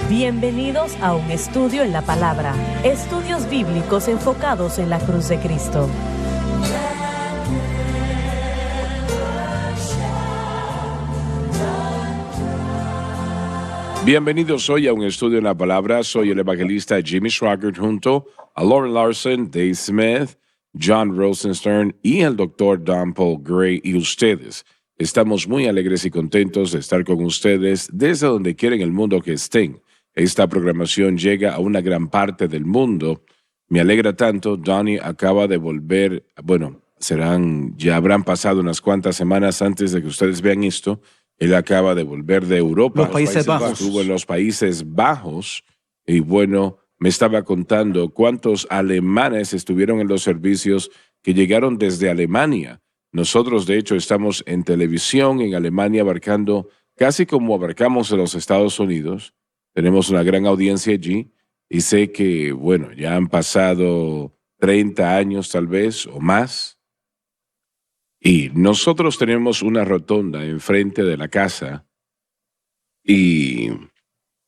Bienvenidos a un estudio en la palabra. Estudios bíblicos enfocados en la cruz de Cristo. Bienvenidos hoy a un estudio en la palabra. Soy el evangelista Jimmy Swaggart junto a Lauren Larson, Dave Smith, John Rosenstern y el doctor Don Paul Gray y ustedes. Estamos muy alegres y contentos de estar con ustedes desde donde quiera en el mundo que estén. Esta programación llega a una gran parte del mundo. Me alegra tanto. Donnie acaba de volver, ya habrán pasado unas cuantas semanas antes de que ustedes vean esto. Él acaba de volver de Europa. Los Países Bajos. Estuvo en los Países Bajos y me estaba contando cuántos alemanes estuvieron en los servicios que llegaron desde Alemania. Nosotros, de hecho, estamos en televisión en Alemania abarcando casi como abarcamos en los Estados Unidos. Tenemos una gran audiencia allí y sé que, ya han pasado 30 años tal vez o más. Y nosotros tenemos una rotonda enfrente de la casa y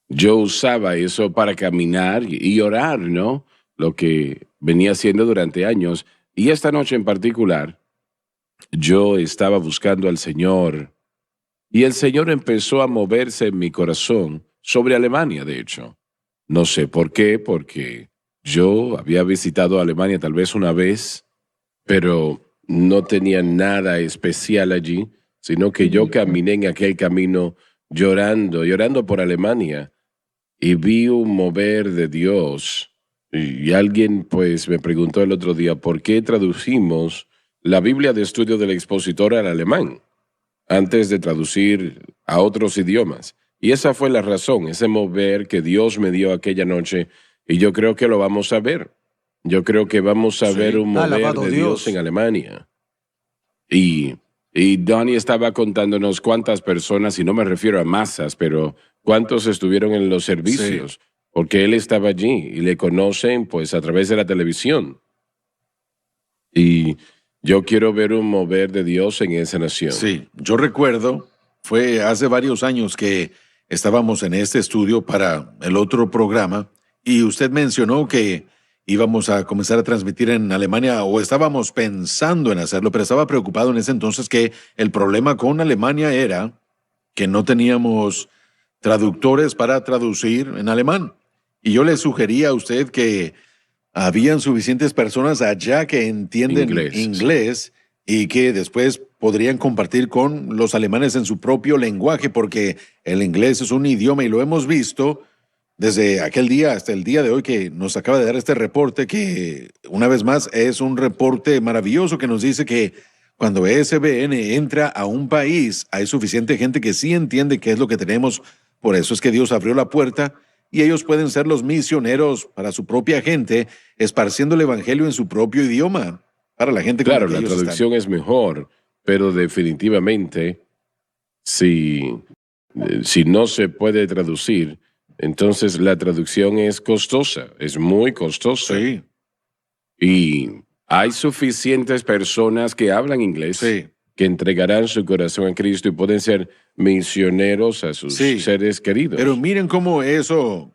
yo usaba eso para caminar y orar, ¿no? Lo que venía haciendo durante años. Y esta noche en particular, yo estaba buscando al Señor y el Señor empezó a moverse en mi corazón sobre Alemania, de hecho. No sé por qué, porque yo había visitado Alemania tal vez una vez, pero no tenía nada especial allí, sino que yo caminé en aquel camino llorando por Alemania y vi un mover de Dios. Y alguien me preguntó el otro día, ¿por qué traducimos la Biblia de Estudio del Expositor al alemán antes de traducir a otros idiomas? Y esa fue la razón, ese mover que Dios me dio aquella noche, y yo creo que lo vamos a ver. Yo creo que vamos a ver un mover de Dios en Alemania. Y Donnie estaba contándonos cuántas personas, y no me refiero a masas, pero cuántos estuvieron en los servicios, porque él estaba allí y le conocen a través de la televisión. Y yo quiero ver un mover de Dios en esa nación. Sí, yo recuerdo, fue hace varios años que estábamos en este estudio para el otro programa y usted mencionó que íbamos a comenzar a transmitir en Alemania o estábamos pensando en hacerlo, pero estaba preocupado en ese entonces que el problema con Alemania era que no teníamos traductores para traducir en alemán. Y yo le sugería a usted que habían suficientes personas allá que entienden inglés y que después podrían compartir con los alemanes en su propio lenguaje, porque el inglés es un idioma y lo hemos visto desde aquel día hasta el día de hoy que nos acaba de dar este reporte, que una vez más es un reporte maravilloso que nos dice que cuando SBN entra a un país hay suficiente gente que sí entiende qué es lo que tenemos. Por eso es que Dios abrió la puerta y ellos pueden ser los misioneros para su propia gente, esparciendo el evangelio en su propio idioma para la gente. Claro, la traducción es mejor, pero definitivamente si no se puede traducir, entonces la traducción es costosa, es muy costosa. Sí. Y hay suficientes personas que hablan inglés, que entregarán su corazón a Cristo y pueden ser misioneros a sus seres queridos. Pero miren cómo eso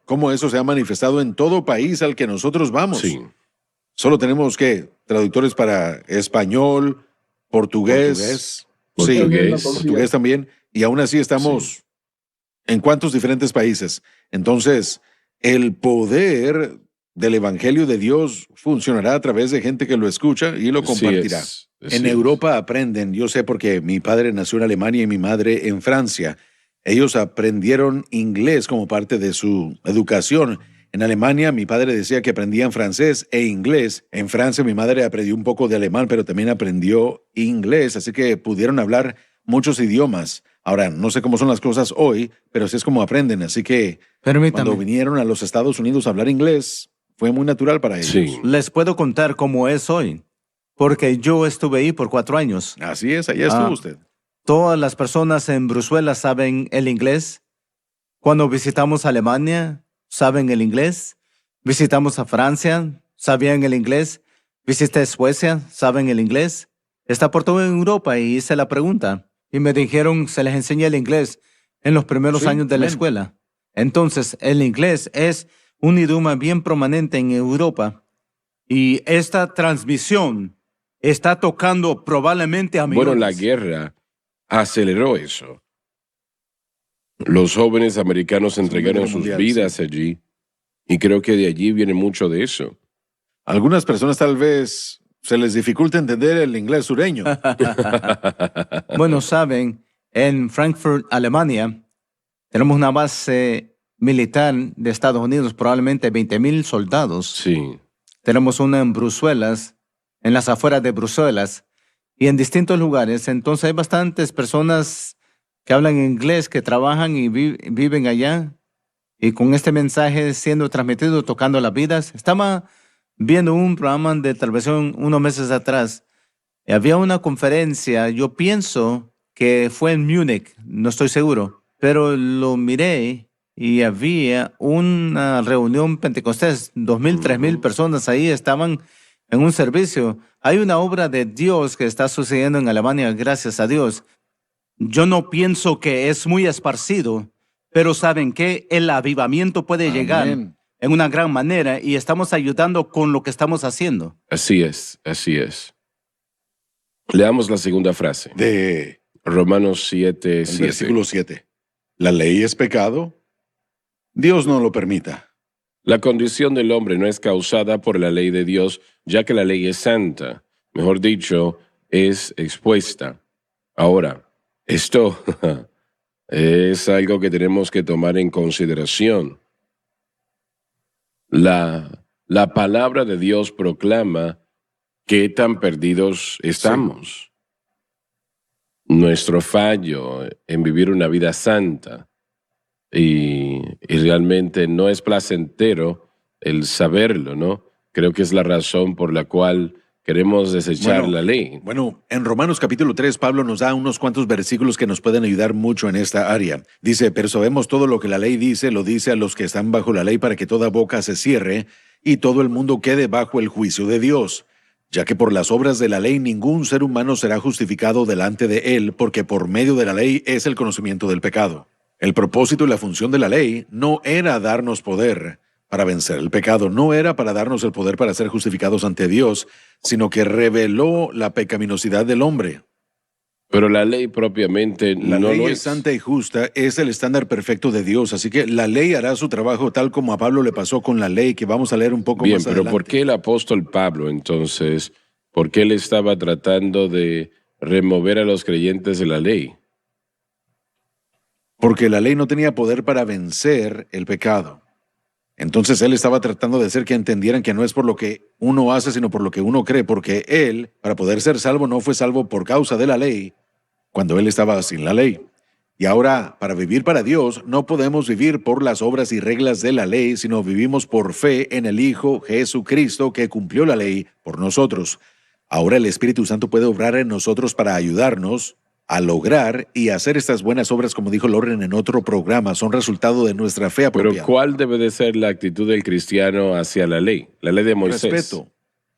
se ha manifestado en todo país al que nosotros vamos. Sí. Solo tenemos traductores para español, portugués también, y aún así estamos en cuántos diferentes países. Entonces, el poder del evangelio de Dios funcionará a través de gente que lo escucha y lo compartirá. En Europa aprenden, yo sé porque mi padre nació en Alemania y mi madre en Francia. Ellos aprendieron inglés como parte de su educación. En Alemania mi padre decía que aprendían francés e inglés. En Francia mi madre aprendió un poco de alemán, pero también aprendió inglés, así que pudieron hablar muchos idiomas. Ahora, no sé cómo son las cosas hoy, pero así es como aprenden. Así que cuando vinieron a los Estados Unidos a hablar inglés, fue muy natural para ellos. Sí. Les puedo contar cómo es hoy, porque yo estuve ahí por 4 años. Así es, allá estuvo usted. Todas las personas en Bruselas saben el inglés. Cuando visitamos Alemania, saben el inglés. Visitamos a Francia, sabían el inglés. Visité Suecia, saben el inglés. Está por toda Europa y hice la pregunta. Y me dijeron, se les enseña el inglés en los primeros años de la escuela. Entonces, el inglés es un idioma bien permanente en Europa y esta transmisión está tocando probablemente a millones. Bueno, la guerra aceleró eso. Los jóvenes americanos entregaron sus mundial, vidas sí. allí y creo que de allí viene mucho de eso. Algunas personas tal vez se les dificulta entender el inglés sureño. Bueno, saben, en Frankfurt, Alemania, tenemos una base militar de Estados Unidos, probablemente 20,000 soldados. Sí. Tenemos una en Bruselas, en las afueras de Bruselas, y en distintos lugares. Entonces hay bastantes personas que hablan inglés, que trabajan y viven allá. Y con este mensaje siendo transmitido, tocando las vidas. Estaba viendo un programa de televisión unos meses atrás. Y había una conferencia, yo pienso que fue en Múnich, no estoy seguro, pero lo miré y había una reunión pentecostés, 2,000, 3,000 personas ahí estaban en un servicio. Hay una obra de Dios que está sucediendo en Alemania, gracias a Dios. Yo no pienso que es muy esparcido, pero ¿saben qué? El avivamiento puede llegar Amén. en una gran manera y estamos ayudando con lo que estamos haciendo. Así es, así es. Leamos la segunda frase. De Romanos 7, el 7. versículo 7. ¿La ley es pecado? Dios no lo permita. La condición del hombre no es causada por la ley de Dios, ya que la ley es santa. Mejor dicho, es expuesta. Ahora, esto es algo que tenemos que tomar en consideración. La palabra de Dios proclama qué tan perdidos estamos. Nuestro fallo en vivir una vida santa. Y realmente no es placentero el saberlo, ¿no? Creo que es la razón por la cual queremos desechar la ley. Bueno, en Romanos capítulo 3, Pablo nos da unos cuantos versículos que nos pueden ayudar mucho en esta área. Dice, pero sabemos todo lo que la ley dice, lo dice a los que están bajo la ley para que toda boca se cierre y todo el mundo quede bajo el juicio de Dios. Ya que por las obras de la ley ningún ser humano será justificado delante de él, porque por medio de la ley es el conocimiento del pecado. El propósito y la función de la ley no era darnos poder para vencer el pecado, no era para darnos el poder para ser justificados ante Dios, sino que reveló la pecaminosidad del hombre. Pero la ley propiamente La no ley lo es santa y justa, es el estándar perfecto de Dios, así que la ley hará su trabajo tal como a Pablo le pasó con la ley, que vamos a leer un poco Bien, más pero adelante. ¿por qué el apóstol Pablo entonces, por qué él estaba tratando de remover a los creyentes de la ley? Porque la ley no tenía poder para vencer el pecado. Entonces él estaba tratando de hacer que entendieran que no es por lo que uno hace, sino por lo que uno cree, porque él, para poder ser salvo, no fue salvo por causa de la ley, cuando él estaba sin la ley. Y ahora, para vivir para Dios, no podemos vivir por las obras y reglas de la ley, sino vivimos por fe en el Hijo Jesucristo que cumplió la ley por nosotros. Ahora el Espíritu Santo puede obrar en nosotros para ayudarnos a lograr y hacer estas buenas obras, como dijo Loren en otro programa, son resultado de nuestra fe Pero apropiada. ¿cuál debe de ser la actitud del cristiano hacia la ley de Moisés? Respeto,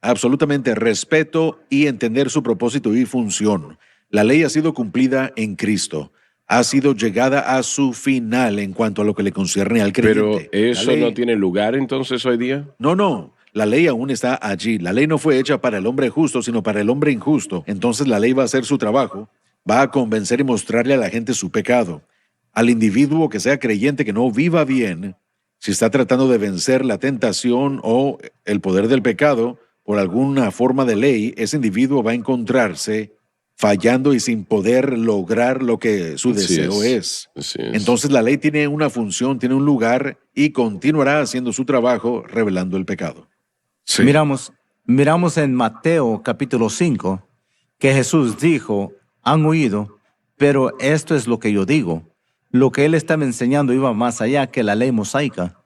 absolutamente respeto y entender su propósito y función. La ley ha sido cumplida en Cristo, ha sido llegada a su final en cuanto a lo que le concierne al Pero creyente. eso La ley- no tiene lugar entonces hoy día. No, la ley aún está allí. La ley no fue hecha para el hombre justo, sino para el hombre injusto. Entonces la ley va a hacer su trabajo, va a convencer y mostrarle a la gente su pecado. Al individuo que sea creyente que no viva bien, si está tratando de vencer la tentación o el poder del pecado por alguna forma de ley, ese individuo va a encontrarse fallando y sin poder lograr lo que su Así deseo es. Así es. Entonces la ley tiene una función, tiene un lugar y continuará haciendo su trabajo revelando el pecado. Miramos en Mateo capítulo 5 que Jesús dijo, han oído, pero esto es lo que yo digo. Lo que él estaba enseñando iba más allá que la ley mosaica.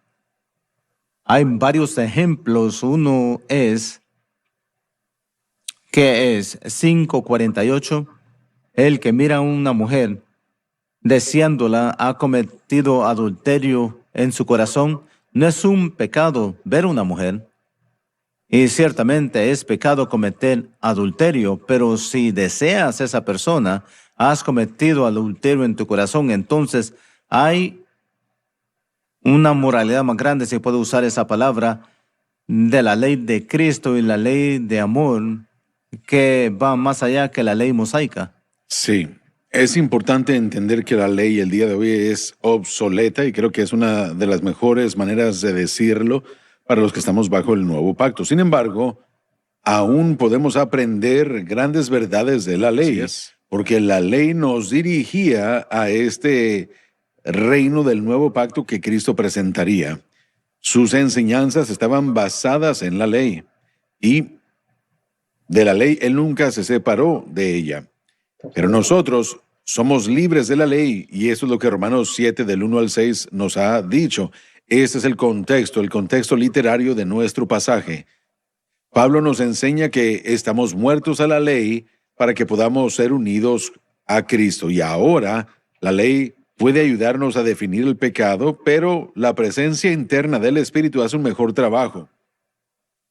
Hay varios ejemplos. Uno es, ¿qué es? 5:48. El que mira a una mujer deseándola ha cometido adulterio en su corazón. No es un pecado ver una mujer. Y ciertamente es pecado cometer adulterio, pero si deseas a esa persona, has cometido adulterio en tu corazón, entonces hay una moralidad más grande, si puede usar esa palabra, de la ley de Cristo y la ley de amor que va más allá que la ley mosaica. Sí, es importante entender que la ley el día de hoy es obsoleta y creo que es una de las mejores maneras de decirlo para los que estamos bajo el nuevo pacto. Sin embargo, aún podemos aprender grandes verdades de la ley, porque la ley nos dirigía a este reino del nuevo pacto que Cristo presentaría. Sus enseñanzas estaban basadas en la ley y de la ley él nunca se separó de ella. Pero nosotros somos libres de la ley y eso es lo que Romanos 7 del 1 al 6 nos ha dicho. Este es el contexto literario de nuestro pasaje. Pablo nos enseña que estamos muertos a la ley para que podamos ser unidos a Cristo. Y ahora la ley puede ayudarnos a definir el pecado, pero la presencia interna del Espíritu hace un mejor trabajo.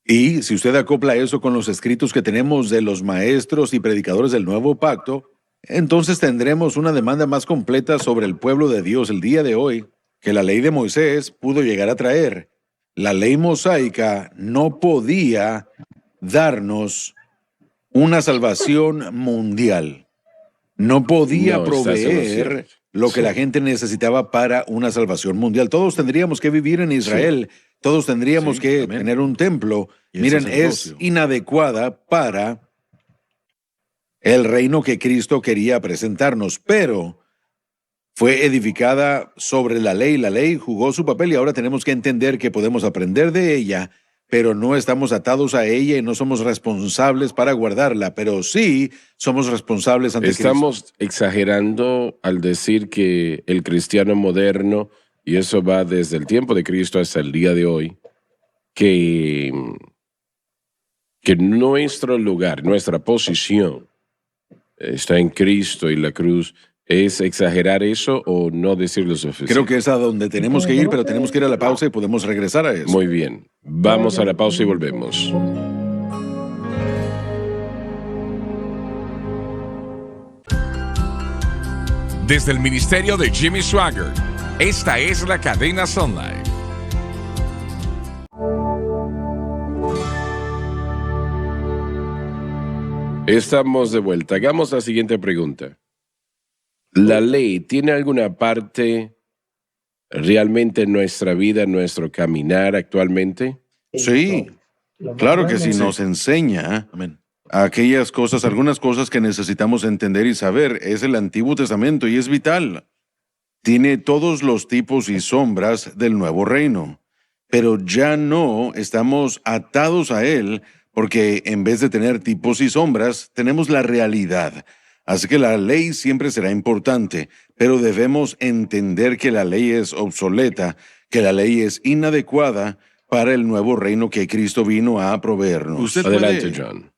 Y si usted acopla eso con los escritos que tenemos de los maestros y predicadores del nuevo pacto, entonces tendremos una demanda más completa sobre el pueblo de Dios el día de hoy que la ley de Moisés pudo llegar a traer. La ley mosaica no podía darnos una salvación mundial. No podía proveer lo que la gente necesitaba para una salvación mundial. Todos tendríamos que vivir en Israel. Todos tendríamos que tener un templo. Miren, es inadecuada para el reino que Cristo quería presentarnos, pero fue edificada sobre la ley. La ley jugó su papel y ahora tenemos que entender que podemos aprender de ella, pero no estamos atados a ella y no somos responsables para guardarla, pero sí somos responsables ante Cristo. Estamos exagerando al decir que el cristiano moderno, y eso va desde el tiempo de Cristo hasta el día de hoy, que nuestro lugar, nuestra posición está en Cristo y la cruz. ¿Es exagerar eso o no decirlo suficiente? Creo que es a donde tenemos que ir, pero tenemos que ir a la pausa y podemos regresar a eso. Muy bien. Vamos a la pausa y volvemos. Desde el ministerio de Jimmy Swaggart, esta es la cadena Sun Life. Estamos de vuelta. Hagamos la siguiente pregunta. ¿La ley tiene alguna parte realmente en nuestra vida, en nuestro caminar actualmente? Sí, claro que sí, nos enseña aquellas cosas, algunas cosas que necesitamos entender y saber. Es el Antiguo Testamento y es vital. Tiene todos los tipos y sombras del nuevo reino, pero ya no estamos atados a él porque en vez de tener tipos y sombras, tenemos la realidad. Así que la ley siempre será importante, pero debemos entender que la ley es obsoleta, que la ley es inadecuada para el nuevo reino que Cristo vino a proveernos. Adelante, John.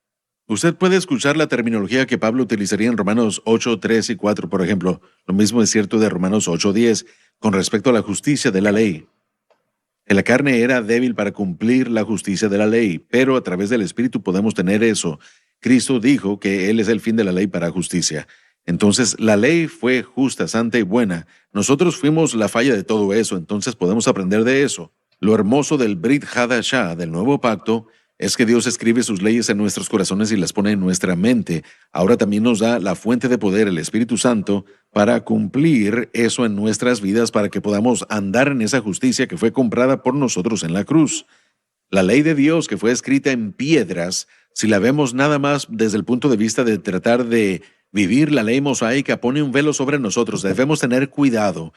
Usted puede escuchar la terminología que Pablo utilizaría en Romanos 8, 3 y 4, por ejemplo. Lo mismo es cierto de Romanos 8, 10, con respecto a la justicia de la ley. Que la carne era débil para cumplir la justicia de la ley, pero a través del Espíritu podemos tener eso. Cristo dijo que Él es el fin de la ley para justicia. Entonces, la ley fue justa, santa y buena. Nosotros fuimos la falla de todo eso, entonces podemos aprender de eso. Lo hermoso del Brit Hadashah, del nuevo pacto, es que Dios escribe sus leyes en nuestros corazones y las pone en nuestra mente. Ahora también nos da la fuente de poder, el Espíritu Santo, para cumplir eso en nuestras vidas, para que podamos andar en esa justicia que fue comprada por nosotros en la cruz. La ley de Dios que fue escrita en piedras, si la vemos nada más desde el punto de vista de tratar de vivir la ley mosaica, pone un velo sobre nosotros. Debemos tener cuidado.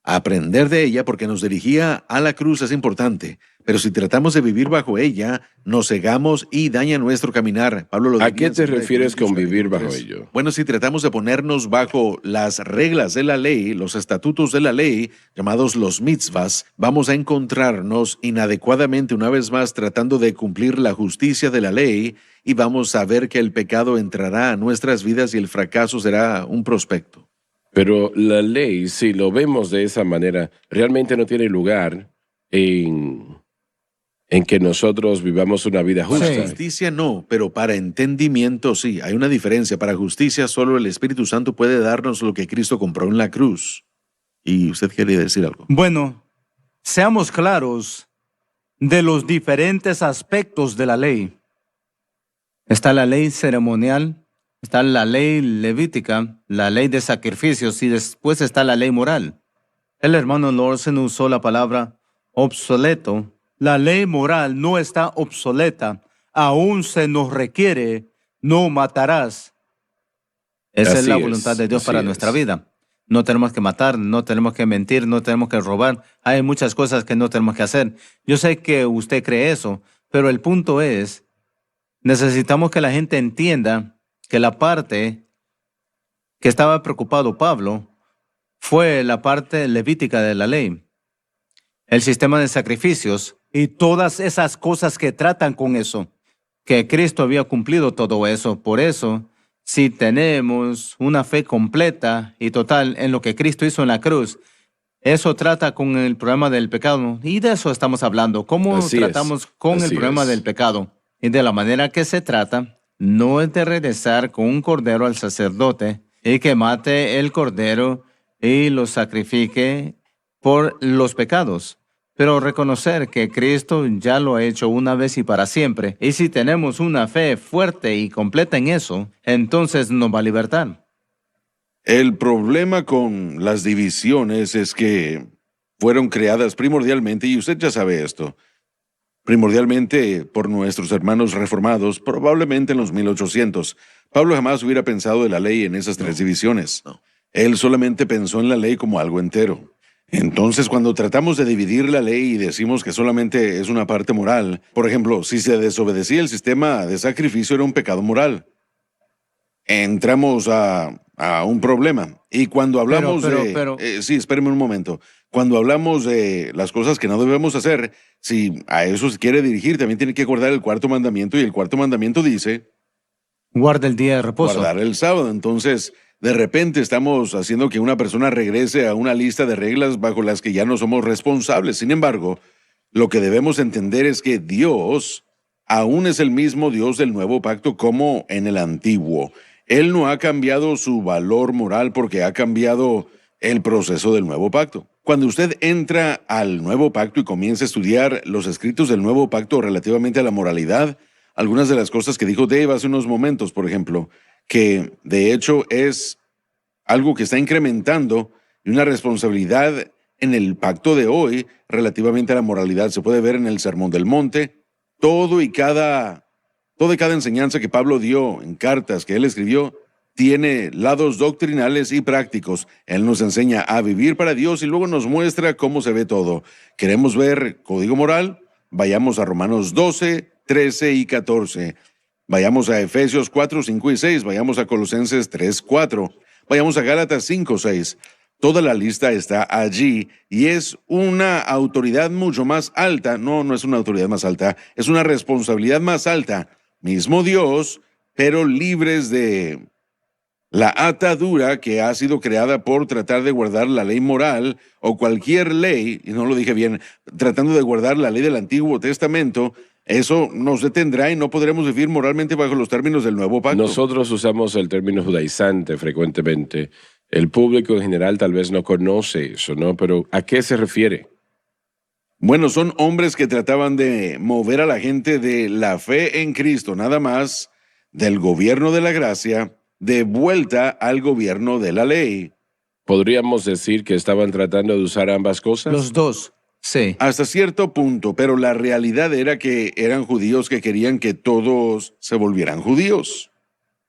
Aprender de ella porque nos dirigía a la cruz es importante, pero si tratamos de vivir bajo ella, nos cegamos y daña nuestro caminar. Pablo lo ¿A qué te refieres con vivir bajo ello? Bueno, si tratamos de ponernos bajo las reglas de la ley, los estatutos de la ley, llamados los mitzvahs, vamos a encontrarnos inadecuadamente una vez más tratando de cumplir la justicia de la ley y vamos a ver que el pecado entrará a nuestras vidas y el fracaso será un prospecto. Pero la ley, si lo vemos de esa manera, realmente no tiene lugar en que nosotros vivamos una vida justa. Para justicia no, pero para entendimiento sí. Hay una diferencia. Para justicia solo el Espíritu Santo puede darnos lo que Cristo compró en la cruz. ¿Y usted quiere decir algo? Bueno, Seamos claros de los diferentes aspectos de la ley. Está la ley ceremonial, está la ley levítica, la ley de sacrificios y después está la ley moral. El hermano Lawson usó la palabra obsoleto. La ley moral no está obsoleta. Aún se nos requiere, no matarás. Esa es la voluntad de Dios para nuestra vida. No tenemos que matar, no tenemos que mentir, no tenemos que robar. Hay muchas cosas que no tenemos que hacer. Yo sé que usted cree eso, pero el punto es, necesitamos que la gente entienda que la parte que estaba preocupado Pablo fue la parte levítica de la ley. El sistema de sacrificios y todas esas cosas que tratan con eso, que Cristo había cumplido todo eso. Por eso, si tenemos una fe completa y total en lo que Cristo hizo en la cruz, eso trata con el problema del pecado. Y de eso estamos hablando. ¿Cómo tratamos con el problema del pecado? Y de la manera que se trata, no es de regresar con un cordero al sacerdote y que mate el cordero y lo sacrifique por los pecados. Pero reconocer que Cristo ya lo ha hecho una vez y para siempre. Y si tenemos una fe fuerte y completa en eso, entonces nos va a libertar. El problema con las divisiones es que fueron creadas primordialmente, y usted ya sabe esto, primordialmente por nuestros hermanos reformados, probablemente en los 1800. Pablo jamás hubiera pensado de la ley en esas tres divisiones. Él solamente pensó en la ley como algo entero. Entonces, cuando tratamos de dividir la ley y decimos que solamente es una parte moral, por ejemplo, si se desobedecía el sistema de sacrificio era un pecado moral, entramos a un problema. Y cuando hablamos sí, espéreme un momento. Cuando hablamos de las cosas que no debemos hacer, si a eso se quiere dirigir, también tiene que guardar el cuarto mandamiento, y el cuarto mandamiento dice... Guarda el día de reposo. Guardar el sábado. Entonces, de repente estamos haciendo que una persona regrese a una lista de reglas bajo las que ya no somos responsables. Sin embargo, lo que debemos entender es que Dios aún es el mismo Dios del nuevo pacto como en el antiguo. Él no ha cambiado su valor moral porque ha cambiado el proceso del nuevo pacto. Cuando usted entra al nuevo pacto y comienza a estudiar los escritos del nuevo pacto relativamente a la moralidad, algunas de las cosas que dijo Dave hace unos momentos, por ejemplo, que de hecho es algo que está incrementando y una responsabilidad en el pacto de hoy relativamente a la moralidad. Se puede ver en el Sermón del Monte, toda y cada enseñanza que Pablo dio en cartas que él escribió tiene lados doctrinales y prácticos. Él nos enseña a vivir para Dios y luego nos muestra cómo se ve todo. ¿Queremos ver código moral? Vayamos a Romanos 12, 13 y 14. Vayamos a Efesios 4, 5 y 6. Vayamos a Colosenses 3, 4. Vayamos a Gálatas 5, 6. Toda la lista está allí y es una autoridad mucho más alta. No es una autoridad más alta, es una responsabilidad más alta. Mismo Dios, pero libres de la atadura que ha sido creada por tratar de guardar la ley moral o cualquier ley, y no lo dije bien, tratando de guardar la ley del Antiguo Testamento. Eso nos detendrá y no podremos vivir moralmente bajo los términos del nuevo pacto. Nosotros usamos el término judaizante frecuentemente. El público en general tal vez no conoce eso, ¿no? Pero ¿a qué se refiere? Bueno, son hombres que trataban de mover a la gente de la fe en Cristo, nada más, del gobierno de la gracia, de vuelta al gobierno de la ley. ¿Podríamos decir que estaban tratando de usar ambas cosas? Los dos, sí. Hasta cierto punto, pero la realidad era que eran judíos que querían que todos se volvieran judíos.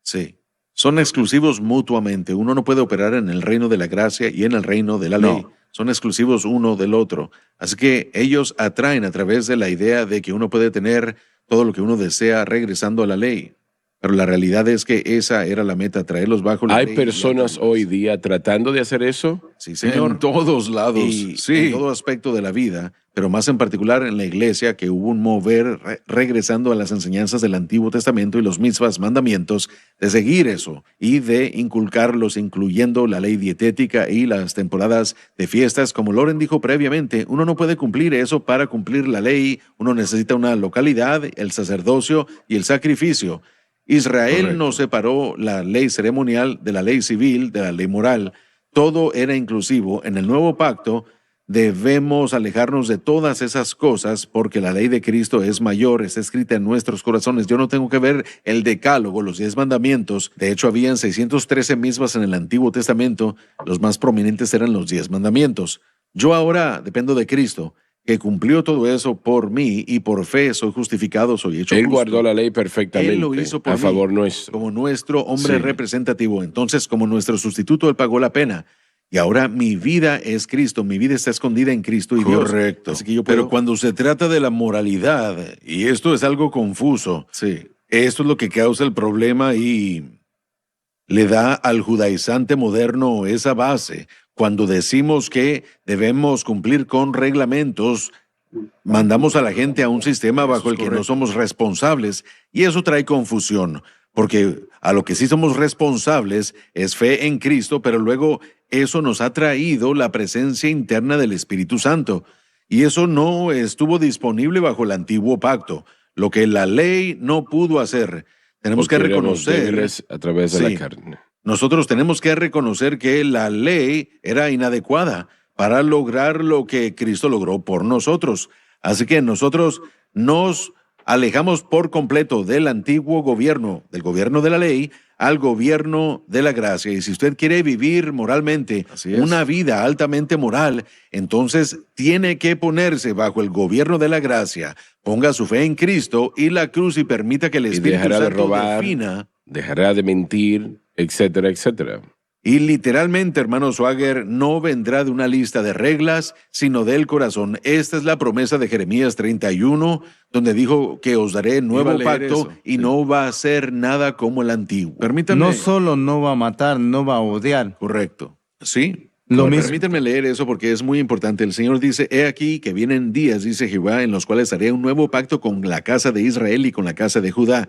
Sí. Son exclusivos mutuamente. Uno no puede operar en el reino de la gracia y en el reino de la ley. Son exclusivos uno del otro. Así que ellos atraen a través de la idea de que uno puede tener todo lo que uno desea regresando a la ley. Pero la realidad es que esa era la meta, traerlos bajo la ley. ¿Hay personas hoy día tratando de hacer eso? Sí, señor. En todos lados. Y en todo aspecto de la vida, pero más en particular en la iglesia, que hubo un mover regresando a las enseñanzas del Antiguo Testamento y los mitzvahs, mandamientos, de seguir eso y de inculcarlos, incluyendo la ley dietética y las temporadas de fiestas. Como Loren dijo previamente, uno no puede cumplir eso para cumplir la ley. Uno necesita una localidad, el sacerdocio y el sacrificio. Israel no separó la ley ceremonial de la ley civil, de la ley moral. Todo era inclusivo. En el nuevo pacto debemos alejarnos de todas esas cosas porque la ley de Cristo es mayor, está escrita en nuestros corazones. Yo no tengo que ver el decálogo, los 10 mandamientos. De hecho, habían 613 mismas en el Antiguo Testamento. Los más prominentes eran los 10 mandamientos. Yo ahora dependo de Cristo, que cumplió todo eso por mí y por fe soy justificado, soy hecho Él justo. guardó la ley perfectamente Él lo hizo por a mí, favor nuestro. como nuestro hombre Sí. representativo. Entonces, como nuestro sustituto, Él pagó la pena. Y ahora mi vida es Cristo, mi vida está escondida en Cristo y Dios. Correcto. Así que yo puedo... Pero cuando se trata de la moralidad, y esto es algo confuso, Sí, esto es lo que causa el problema y le da al judaizante moderno esa base. Cuando decimos que debemos cumplir con reglamentos, mandamos a la gente a un sistema bajo el que no somos responsables y eso trae confusión, porque a lo que sí somos responsables es fe en Cristo, pero luego eso nos ha traído la presencia interna del Espíritu Santo y eso no estuvo disponible bajo el antiguo pacto, lo que la ley no pudo hacer. Tenemos que Porque éramos reconocer débiles a través de Sí. la carne. nosotros tenemos que reconocer que la ley era inadecuada para lograr lo que Cristo logró por nosotros. Así que nosotros nos alejamos por completo del antiguo gobierno, del gobierno de la ley, al gobierno de la gracia. Y si usted quiere vivir moralmente Así es. una vida altamente moral, entonces tiene que ponerse bajo el gobierno de la gracia. Ponga su fe en Cristo y la cruz y permita que el Y Espíritu dejará de Santo robar, defina. dejará de mentir, etcétera, etcétera. Y literalmente, hermano Swagger, no vendrá de una lista de reglas, sino del corazón. Esta es la promesa de Jeremías 31, donde dijo que os daré nuevo Iba a leer pacto eso, y sí. no va a ser nada como el antiguo. Permítame. No solo no va a matar, no va a odiar. Correcto. Sí. Lo Correcto. mismo. Permítanme leer eso porque es muy importante. El Señor dice, he aquí que vienen días, dice Jehová, en los cuales haré un nuevo pacto con la casa de Israel y con la casa de Judá.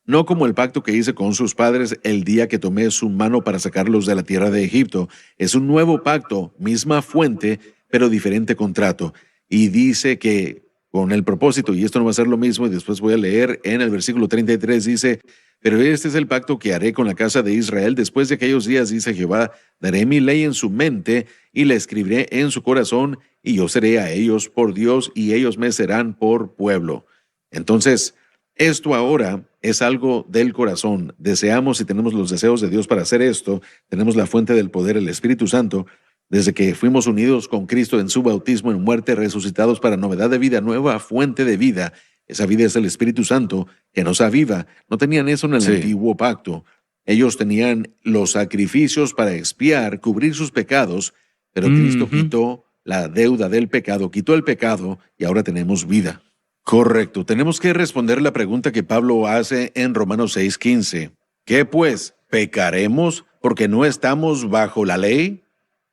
No como el pacto que hice con sus padres el día que tomé su mano para sacarlos de la tierra de Egipto. Es un nuevo pacto, misma fuente, pero diferente contrato. Y dice que con el propósito, y esto no va a ser lo mismo, y después voy a leer en el versículo 33, dice, pero este es el pacto que haré con la casa de Israel después de aquellos días, dice Jehová, daré mi ley en su mente y la escribiré en su corazón, y yo seré a ellos por Dios, y ellos me serán por pueblo. Entonces, esto ahora es algo del corazón. Deseamos y tenemos los deseos de Dios para hacer esto. Tenemos la fuente del poder, el Espíritu Santo. Desde que fuimos unidos con Cristo en su bautismo, en muerte, resucitados para novedad de vida, nueva fuente de vida. Esa vida es el Espíritu Santo que nos aviva. No tenían eso en el Sí. antiguo pacto. Ellos tenían los sacrificios para expiar, cubrir sus pecados, pero Cristo Ujú. quitó la deuda del pecado, quitó el pecado y ahora tenemos vida. Correcto. Tenemos que responder la pregunta que Pablo hace en Romanos 6:15. ¿Qué pues? ¿Pecaremos porque no estamos bajo la ley?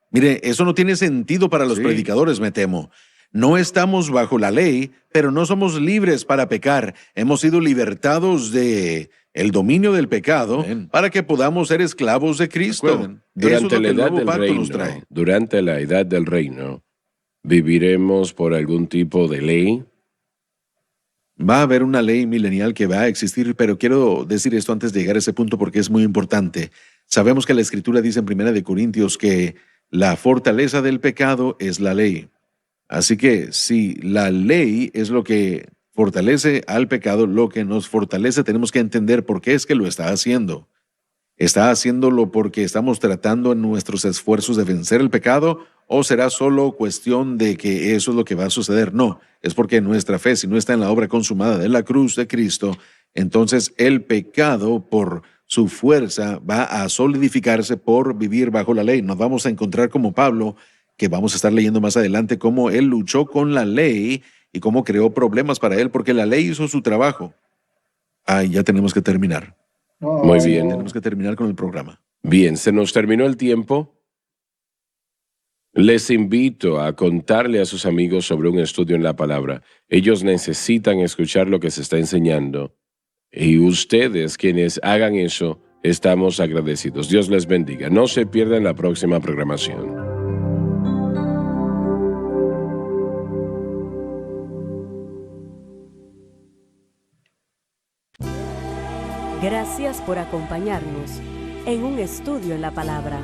Mire, eso no tiene sentido para los Sí. predicadores, me temo. No estamos bajo la ley, pero no somos libres para pecar. Hemos sido libertados de el dominio del pecado Amén. para que podamos ser esclavos de Cristo. Recuerden, Eso es Durante lo la que el edad nuevo del pacto nos reino, trae. durante la edad del reino, ¿viviremos por algún tipo de ley? Va a haber una ley milenial que va a existir, pero quiero decir esto antes de llegar a ese punto porque es muy importante. Sabemos que la Escritura dice en 1 Corintios que la fortaleza del pecado es la ley. Así que si la ley es lo que fortalece al pecado, lo que nos fortalece, tenemos que entender por qué es que lo está haciendo. ¿Está haciéndolo porque estamos tratando en nuestros esfuerzos de vencer el pecado o será solo cuestión de que eso es lo que va a suceder? No, es porque nuestra fe, si no está en la obra consumada de la cruz de Cristo, entonces el pecado por su fuerza va a solidificarse por vivir bajo la ley. Nos vamos a encontrar como Pablo, que vamos a estar leyendo más adelante, cómo él luchó con la ley y cómo creó problemas para él, porque la ley hizo su trabajo. Ya tenemos que terminar. Muy bien. Tenemos que terminar con el programa. Bien, se nos terminó el tiempo. Les invito a contarle a sus amigos sobre un estudio en la palabra. Ellos necesitan escuchar lo que se está enseñando. Y ustedes, quienes hagan eso, estamos agradecidos. Dios les bendiga. No se pierdan la próxima programación. Gracias por acompañarnos en un estudio en la palabra.